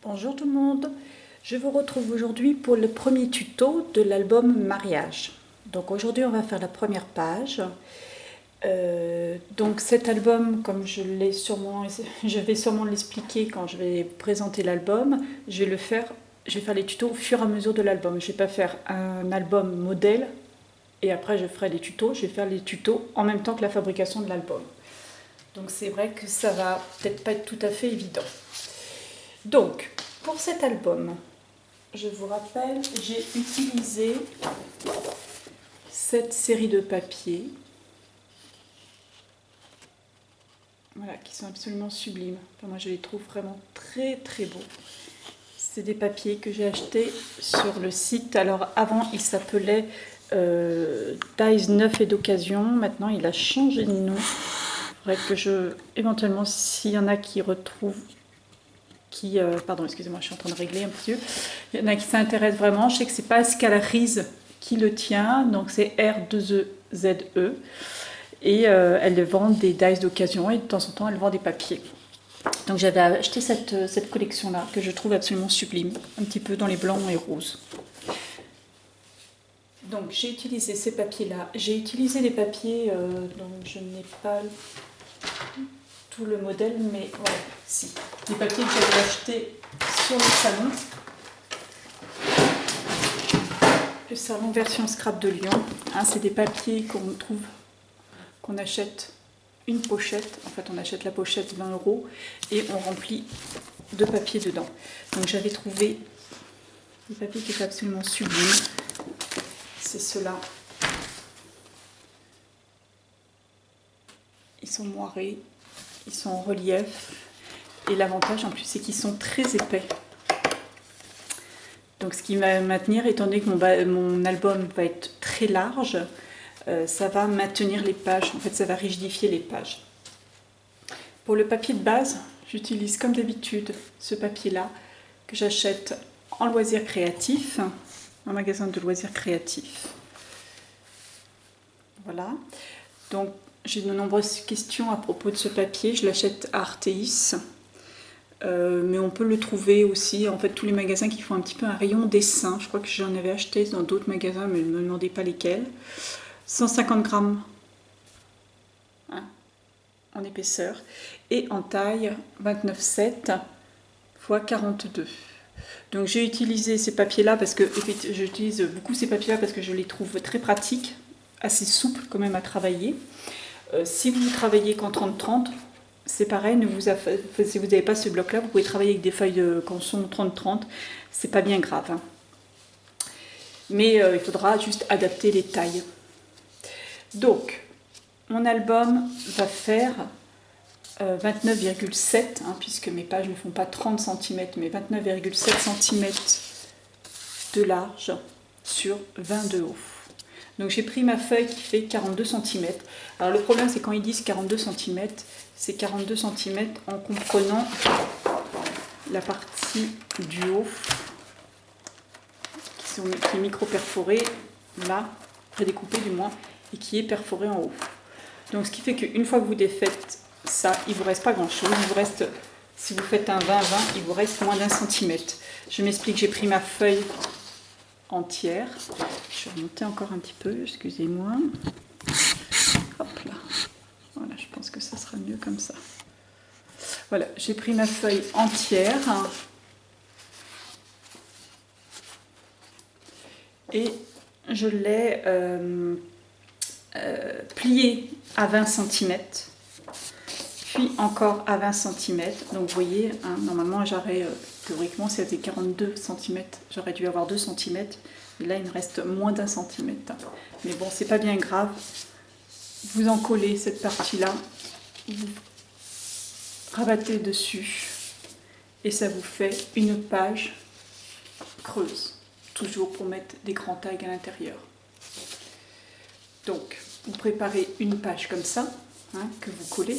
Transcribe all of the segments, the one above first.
Bonjour tout le monde, je vous retrouve aujourd'hui pour le premier tuto de l'album Mariage. Donc aujourd'hui on va faire la première page. Donc cet album, comme je vais sûrement l'expliquer quand je vais présenter l'album, je vais faire les tutos au fur et à mesure de l'album. Je ne vais pas faire un album modèle et après je ferai les tutos, je vais faire les tutos en même temps que la fabrication de l'album. Donc c'est vrai que ça va peut-être pas être tout à fait évident. Donc, pour cet album, je vous rappelle, j'ai utilisé cette série de papiers, voilà, qui sont absolument sublimes. Enfin, moi, je les trouve vraiment très très beaux. C'est des papiers que j'ai achetés sur le site. Alors, avant, il s'appelait Dies Neuf et d'occasion. Maintenant, il a changé de nom. Il faudrait que éventuellement, s'il y en a qui retrouvent... pardon, excusez-moi, je suis en train de régler un petit peu. Il y en a qui s'intéressent vraiment. Je sais que c'est Pascal Riz qui le tient, donc c'est R2EZE. Et elle vend des dies d'occasion et de temps en temps, elle vend des papiers. Donc j'avais acheté cette collection-là que je trouve absolument sublime, un petit peu dans les blancs et roses. Donc j'ai utilisé ces papiers-là. J'ai utilisé des papiers dont je n'ai pas tout le modèle, mais voilà, si. Des papiers que j'avais achetés sur le salon. Le salon version scrap de Lyon. Hein, c'est des papiers qu'on achète une pochette. En fait, on achète la pochette 20 € et on remplit de papier dedans. Donc j'avais trouvé des papiers qui étaient absolument sublimes. C'est ceux-là. Ils sont moirés. Ils sont en relief et l'avantage en plus c'est qu'ils sont très épais. Donc ce qui va maintenir, étant donné que mon album va être très large, ça va maintenir les pages, en fait ça va rigidifier les pages. Pour le papier de base, j'utilise comme d'habitude ce papier-là que j'achète en loisirs créatifs, en magasin de loisirs créatifs. Voilà, donc j'ai de nombreuses questions à propos de ce papier. Je l'achète à Artéis, mais on peut le trouver aussi. En fait, tous les magasins qui font un petit peu un rayon dessin. Je crois que j'en avais acheté dans d'autres magasins, mais ne me demandez pas lesquels. 150 grammes hein, en épaisseur et en taille 29,7 x 42. Donc j'ai utilisé ces papiers-là parce que j'utilise beaucoup ces papiers-là parce que je les trouve très pratiques, assez souples quand même à travailler. Si vous travaillez qu'en 30-30, c'est pareil, si vous n'avez pas ce bloc-là, vous pouvez travailler avec des feuilles de canson 30-30, c'est pas bien grave. Hein. Mais il faudra juste adapter les tailles. Donc, mon album va faire 29,7, hein, puisque mes pages ne font pas 30 cm, mais 29,7 cm de large sur 20 de haut. Donc j'ai pris ma feuille qui fait 42 cm. Alors le problème c'est quand ils disent 42 cm, c'est 42 cm en comprenant la partie du haut qui est micro-perforée, là, redécoupée du moins, et qui est perforée en haut. Donc ce qui fait qu'une fois que vous défaites ça, il ne vous reste pas grand chose. Il vous reste, si vous faites un 20-20, il vous reste moins d'1 cm. Je m'explique, j'ai pris ma feuille entière. Je vais remonter encore un petit peu, excusez-moi. Hop là. Voilà, je pense que ça sera mieux comme ça. Voilà, j'ai pris ma feuille entière. Et je l'ai pliée à 20 cm. Puis encore à 20 cm. Donc vous voyez, hein, normalement j'aurais, théoriquement c'était 42 cm, j'aurais dû avoir 2 cm. Et là il me reste moins d'1 cm. Mais bon, c'est pas bien grave. Vous en collez cette partie-là, vous rabattez dessus et ça vous fait une page creuse. Toujours pour mettre des grands tags à l'intérieur. Donc, vous préparez une page comme ça, hein, que vous collez.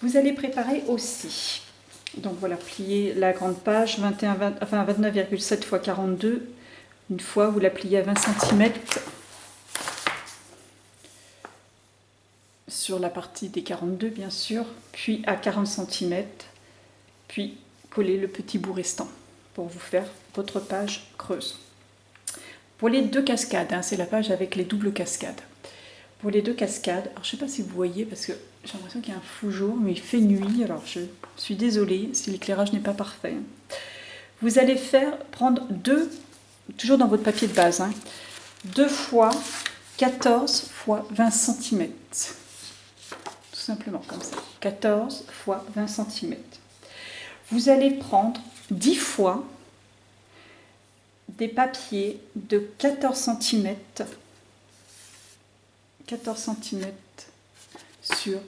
Vous allez préparer aussi, donc voilà, plier la grande page 29,7 x 42. Une fois, vous la pliez à 20 cm sur la partie des 42 bien sûr, puis à 40 cm, puis coller le petit bout restant pour vous faire votre page creuse. Pour les deux cascades, hein, c'est la page avec les doubles cascades. Pour les deux cascades, alors je ne sais pas si vous voyez parce que j'ai l'impression qu'il y a un fou jour, mais il fait nuit, alors je suis désolée si l'éclairage n'est pas parfait. Vous allez prendre toujours dans votre papier de base, hein, 2 fois 14 fois 20 cm. Tout simplement comme ça. 14 fois 20 cm. Vous allez prendre 10 fois des papiers de 14 cm. 14 cm sur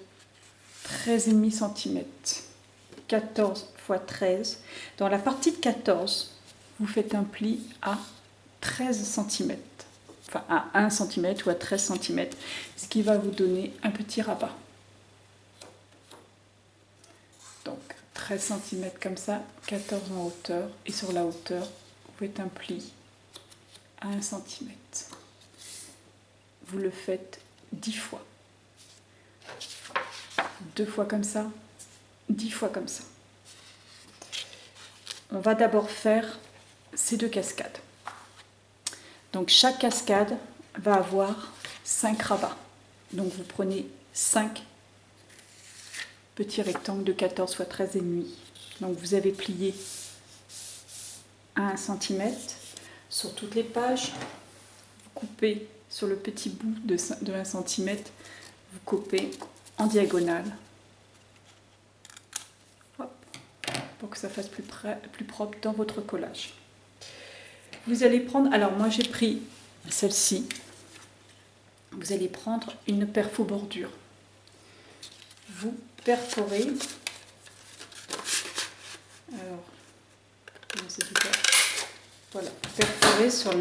13,5 cm. 14 fois 13. Dans la partie de 14, vous faites un pli à 13 cm. Enfin à 1 cm ou à 13 cm, ce qui va vous donner un petit rabat. Donc 13 cm comme ça, 14 en hauteur, et sur la hauteur, vous faites un pli à 1 cm. Vous le faites 10 fois. 2 fois comme ça, 10 fois comme ça. On va d'abord faire ces deux cascades. Donc chaque cascade va avoir 5 rabats. Donc vous prenez 5 petits rectangles de 14 fois 13,5. Donc vous avez plié à 1 cm sur toutes les pages. Vous coupez sur le petit bout de 1 cm, vous coupez en diagonale. Hop, pour que ça fasse plus propre dans votre collage. Vous allez prendre, alors moi j'ai pris celle-ci, vous allez prendre une perfo bordure. Vous perforez, alors, voilà, perforez sur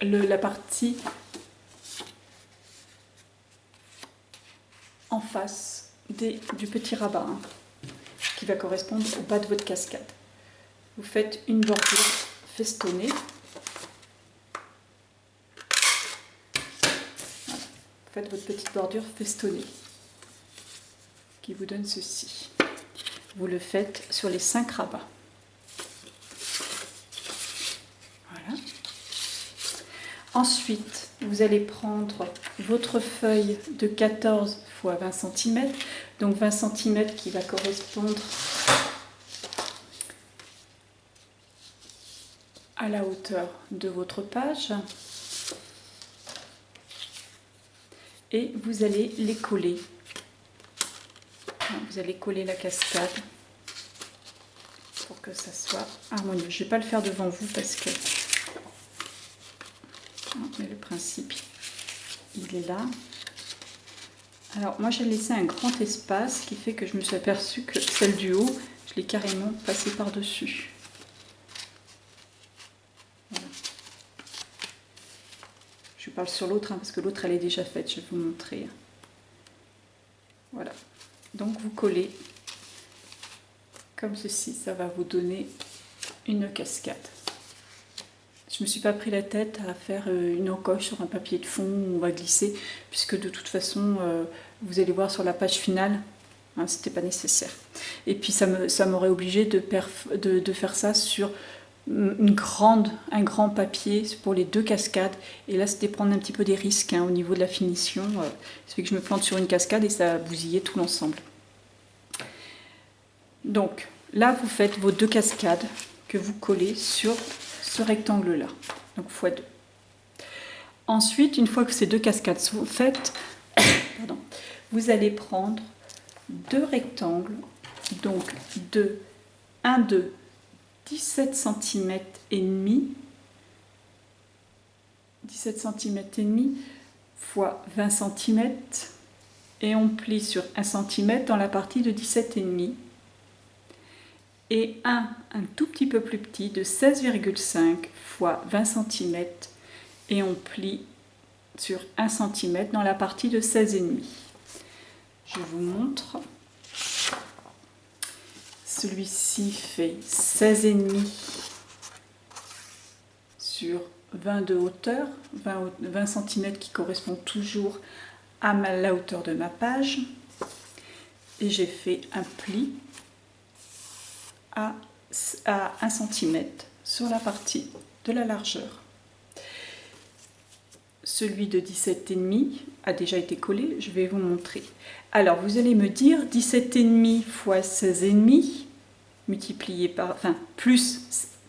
la partie en face du petit rabat, hein, qui va correspondre au bas de votre cascade. Vous faites une bordure festonnée. Faites votre petite bordure festonnée qui vous donne ceci. Vous le faites sur les 5 rabats. Voilà. Ensuite, vous allez prendre votre feuille de 14 x 20 cm, donc 20 cm qui va correspondre à la hauteur de votre page. Et vous allez les coller. Vous allez coller la cascade pour que ça soit harmonieux. Je ne vais pas le faire devant vous parce que mais le principe, il est là. Alors moi j'ai laissé un grand espace, ce qui fait que je me suis aperçue que celle du haut, je l'ai carrément passée par-dessus. Voilà. Je parle sur l'autre, hein, parce que l'autre elle est déjà faite, je vais vous montrer. Voilà, donc vous collez comme ceci, ça va vous donner une cascade. Je ne me suis pas pris la tête à faire une encoche sur un papier de fond où on va glisser, puisque de toute façon, vous allez voir sur la page finale, hein, c'était pas nécessaire. Et puis ça m'aurait obligé de faire ça sur un grand papier pour les deux cascades. Et là, c'était prendre un petit peu des risques, hein, au niveau de la finition. Ça fait que je me plante sur une cascade et ça a bousillé tout l'ensemble. Donc là, vous faites vos deux cascades que vous collez sur ce rectangle-là, donc x2. Ensuite, une fois que ces deux cascades sont faites, pardon, vous allez prendre deux rectangles, donc un de 17 cm et demi, 17 cm et demi fois 20 cm, et on plie sur 1 cm dans la partie de 17 et demi. Et un tout petit peu plus petit de 16,5 fois 20 cm et on plie sur 1 cm dans la partie de 16,5. Je vous montre. Celui-ci fait 16,5 sur 20 de hauteur, 20 cm qui correspond toujours à la hauteur de ma page et j'ai fait un pli à 1 cm sur la partie de la largeur. Celui de 17,5 a déjà été collé, je vais vous montrer. Alors vous allez me dire 17,5 fois 16,5 multiplié par, enfin plus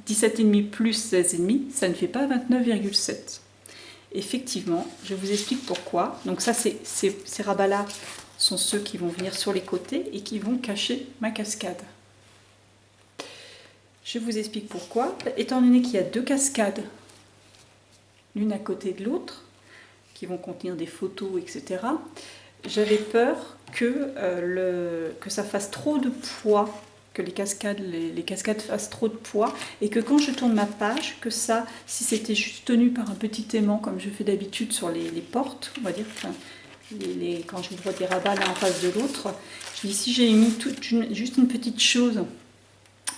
17,5 plus 16,5, ça ne fait pas 29,7. Effectivement, je vous explique pourquoi. Donc ça, ces rabats-là sont ceux qui vont venir sur les côtés et qui vont cacher ma cascade. Je vous explique pourquoi. Étant donné qu'il y a 2 cascades, l'une à côté de l'autre, qui vont contenir des photos, etc., j'avais peur que ça fasse trop de poids, que les cascades fassent trop de poids, et que quand je tourne ma page, que ça, si c'était juste tenu par un petit aimant, comme je fais d'habitude sur les portes, on va dire, enfin, quand j'ouvre des rabats l'un en face de l'autre, je dis si j'ai mis juste une petite chose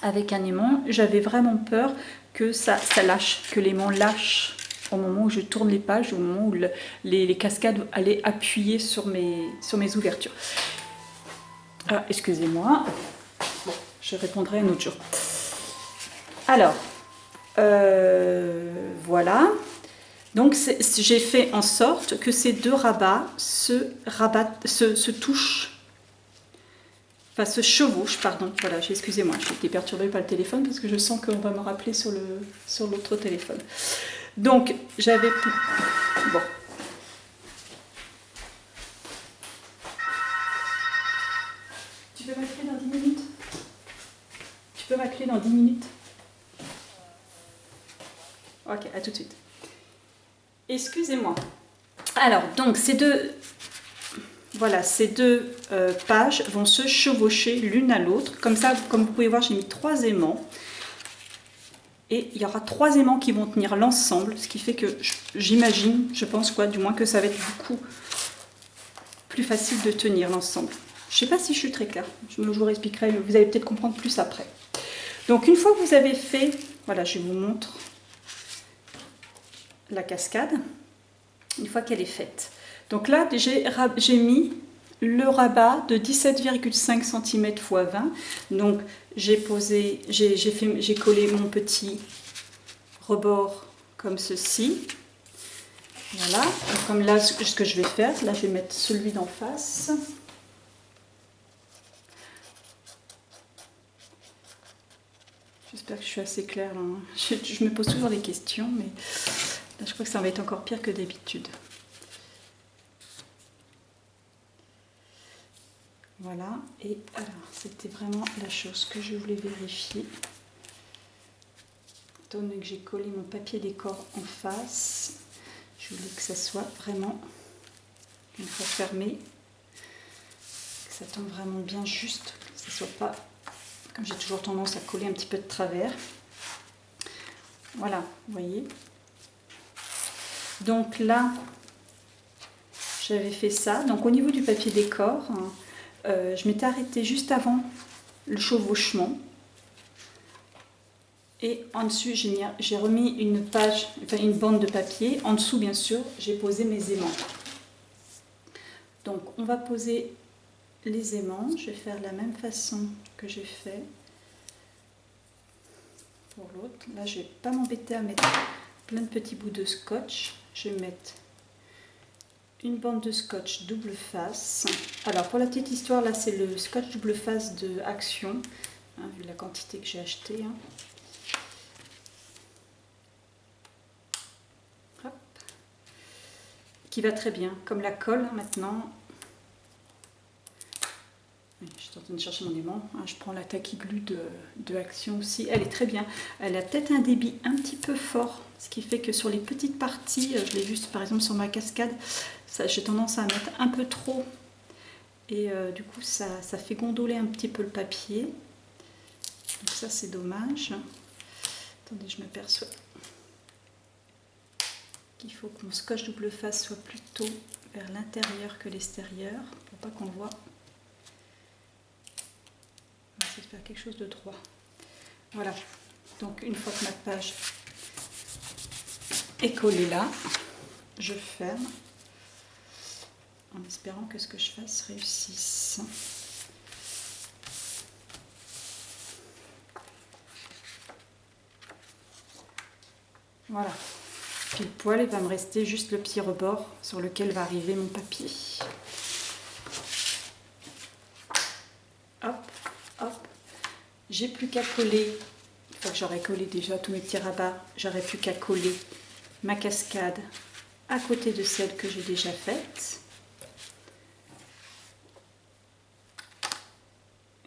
avec un aimant, j'avais vraiment peur que ça lâche, que l'aimant lâche au moment où je tourne les pages, au moment où les cascades allaient appuyer sur mes ouvertures. Ah, excusez-moi. Bon, je répondrai un autre jour. Alors, voilà. Donc, j'ai fait en sorte que ces 2 rabats se touchent. Enfin, se chevauchent, pardon. Voilà, excusez-moi, j'ai été perturbée par le téléphone parce que je sens qu'on va me rappeler sur l'autre téléphone. Donc, j'avais... Bon. Tu peux m'appeler dans 10 minutes? Tu peux m'appeler dans 10 minutes? Ok, à tout de suite. Excusez-moi. Alors, donc, ces deux pages vont se chevaucher l'une à l'autre. Comme ça, comme vous pouvez voir, j'ai mis 3 aimants. Et il y aura 3 aimants qui vont tenir l'ensemble, ce qui fait que j'imagine, je pense quoi, du moins que ça va être beaucoup plus facile de tenir l'ensemble. Je ne sais pas si je suis très claire, je vous expliquerai, vous allez peut-être comprendre plus après. Donc une fois que vous avez fait, voilà, je vous montre la cascade, une fois qu'elle est faite. Donc là, j'ai mis le rabat de 17,5 cm x 20. Donc j'ai collé mon petit rebord comme ceci. Voilà. Donc, comme là, ce que je vais faire, là je vais mettre celui d'en face. J'espère que je suis assez claire là. Je me pose toujours des questions, mais là je crois que ça va être encore pire que d'habitude. Voilà, et alors c'était vraiment la chose que je voulais vérifier. Étant donné que j'ai collé mon papier décor en face, je voulais que ça soit vraiment, une fois fermé, que ça tombe vraiment bien juste, que ça soit pas, comme j'ai toujours tendance à coller un petit peu de travers. Voilà, vous voyez. Donc là, j'avais fait ça. Donc au niveau du papier décor, je m'étais arrêtée juste avant le chevauchement. Et en dessus, j'ai remis une bande de papier. En dessous, bien sûr, j'ai posé mes aimants. Donc, on va poser les aimants. Je vais faire de la même façon que j'ai fait pour l'autre. Là, je ne vais pas m'embêter à mettre plein de petits bouts de scotch. Je vais mettre une bande de scotch double face. Alors pour la petite histoire, là c'est le scotch double face de Action, hein, vu la quantité que j'ai acheté. Hein. Hop. Qui va très bien, comme la colle hein, maintenant. Je suis en train de chercher mon aimant. Hein, je prends la Tacky Glue de Action aussi. Elle est très bien. Elle a peut-être un débit un petit peu fort, ce qui fait que sur les petites parties, je l'ai vu par exemple sur ma cascade, j'ai tendance à mettre un peu trop et du coup ça fait gondoler un petit peu le papier. Donc ça c'est dommage. Attendez, je m'aperçois qu'il faut que mon scotch double face soit plutôt vers l'intérieur que l'extérieur pour pas qu'on voit. On va essayer de faire quelque chose de droit. Voilà. Donc une fois que ma page est collée là, je ferme. en espérant que ce que je fasse réussisse. Voilà, pile poil, il va me rester juste le petit rebord sur lequel va arriver mon papier. Hop, hop, j'ai plus qu'à coller, une fois que j'aurai collé déjà tous mes petits rabats, j'aurai plus qu'à coller ma cascade à côté de celle que j'ai déjà faite.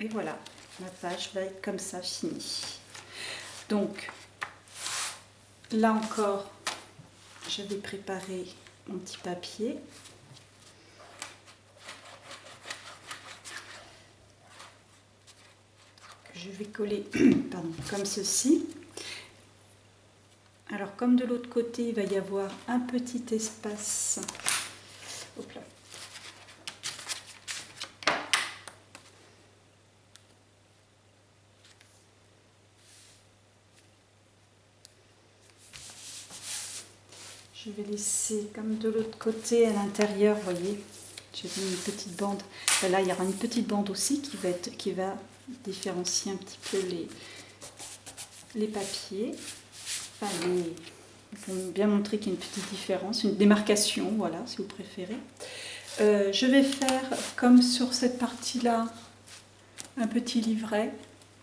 Et voilà, ma page va être comme ça, finie. Donc, là encore, je vais préparer mon petit papier. Que je vais coller pardon, comme ceci. Alors, comme de l'autre côté, il va y avoir un petit espace. Hop là. Je vais laisser comme de l'autre côté à l'intérieur, vous voyez, j'ai mis une petite bande. Là, il y aura une petite bande aussi qui va différencier un petit peu les papiers. Enfin, pour bien montrer qu'il y a une petite différence, une démarcation, voilà, si vous préférez. Je vais faire, comme sur cette partie-là, un petit livret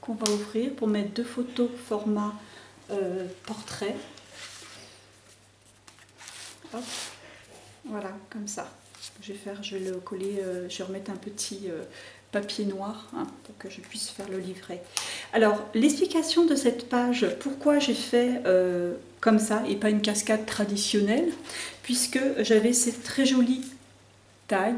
qu'on va ouvrir pour mettre 2 photos format portrait. Hop. Voilà, comme ça. Je vais le coller, je vais remettre un petit papier noir pour que je puisse faire le livret. Alors, l'explication de cette page, pourquoi j'ai fait comme ça et pas une cascade traditionnelle, puisque j'avais ces très jolis tags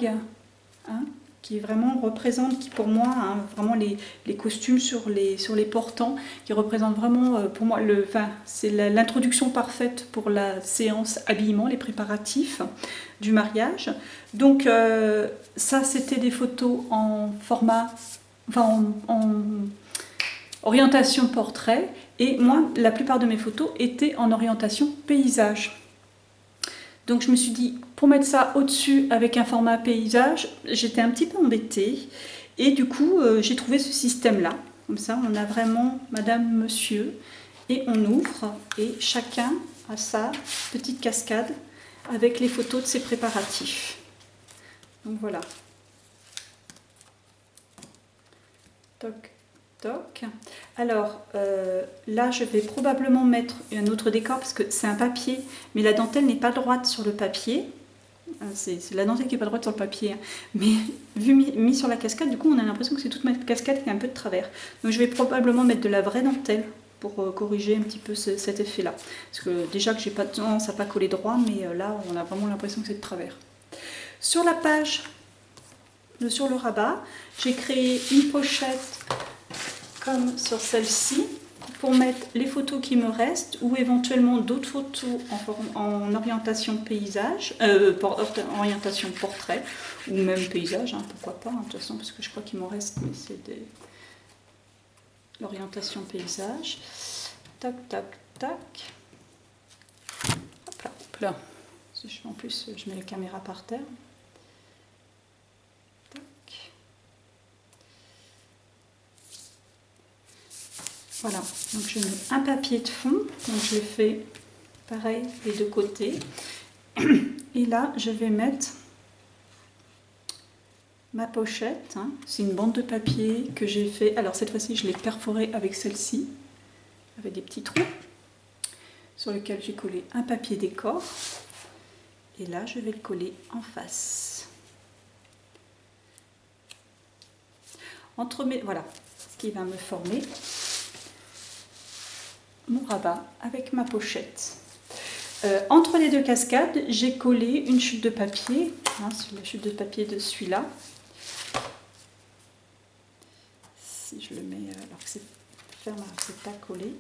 qui vraiment représentent, qui pour moi, vraiment les costumes sur les portants, qui représentent vraiment pour moi, c'est l'introduction parfaite pour la séance habillement, les préparatifs du mariage. Donc ça, c'était des photos en format, en orientation portrait, et moi, la plupart de mes photos étaient en orientation paysage. Donc je me suis dit, pour mettre ça au-dessus avec un format paysage, j'étais un petit peu embêtée. Et du coup, j'ai trouvé ce système-là. Comme ça, on a vraiment madame, monsieur, et on ouvre, et chacun a sa petite cascade avec les photos de ses préparatifs. Donc voilà. Toc, toc. Alors, là, je vais probablement mettre un autre décor parce que c'est un papier, mais la dentelle n'est pas droite sur le papier. C'est la dentelle qui n'est pas droite sur le papier, mais mis sur la cascade, du coup, on a l'impression que c'est toute ma cascade qui est un peu de travers. Donc, je vais probablement mettre de la vraie dentelle pour corriger un petit peu cet effet-là. Parce que déjà que j'ai pas tendance à pas coller droit, mais là, on a vraiment l'impression que c'est de travers. Sur la page, sur le rabat, j'ai créé une pochette comme sur celle-ci pour mettre les photos qui me restent ou éventuellement d'autres photos en orientation paysage, orientation portrait ou même paysage, pourquoi pas, de toute façon, parce que je crois qu'il m'en reste, mais c'est l'orientation paysage. Tac, tac, tac. Hop là, hop là. En plus, je mets la caméra par terre. Voilà, donc je mets un papier de fond, donc je fais pareil des deux côtés. Et là, je vais mettre ma pochette. C'est une bande de papier que j'ai fait. Alors cette fois-ci, je l'ai perforée avec celle-ci, avec des petits trous, sur lesquels j'ai collé un papier décor. Et là, je vais le coller en face. Voilà, ce qui va me former mon rabat avec ma pochette. Entre les deux cascades, j'ai collé une chute de papier, c'est la chute de papier de celui-là. Si je le mets alors que c'est ferme, c'est pas collé.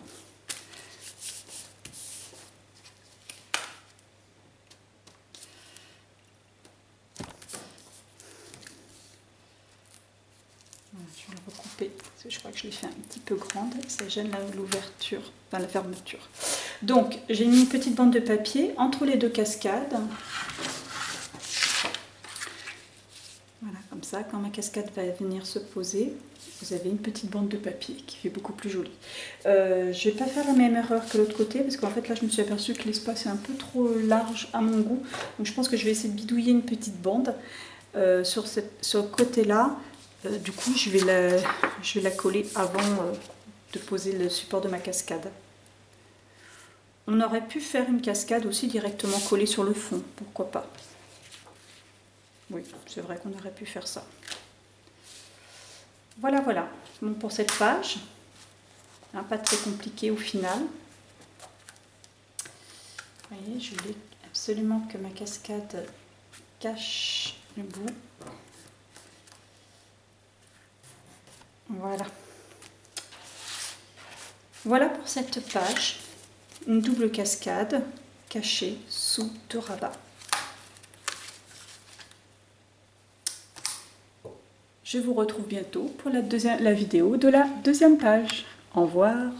Je vais le recouper parce que je crois que je l'ai fait un petit peu grande, ça gêne l'ouverture, enfin la fermeture. Donc j'ai mis une petite bande de papier entre les deux cascades. ça, quand ma cascade va venir se poser, vous avez une petite bande de papier qui fait beaucoup plus joli. Je vais pas faire la même erreur que l'autre côté, parce qu'en fait là je me suis aperçue que l'espace est un peu trop large à mon goût. Donc je pense que je vais essayer de bidouiller une petite bande sur ce côté-là. Du coup je vais la coller avant de poser le support de ma cascade. On aurait pu faire une cascade aussi directement collée sur le fond, pourquoi pas. Oui, c'est vrai qu'on aurait pu faire ça. Voilà, voilà. Bon, pour cette page, hein, pas très compliqué au final. Vous voyez, je voulais absolument que ma cascade cache le bout. Voilà. Voilà pour cette page. Une double cascade cachée sous deux rabats. Je vous retrouve bientôt pour la vidéo de la deuxième page. Au revoir.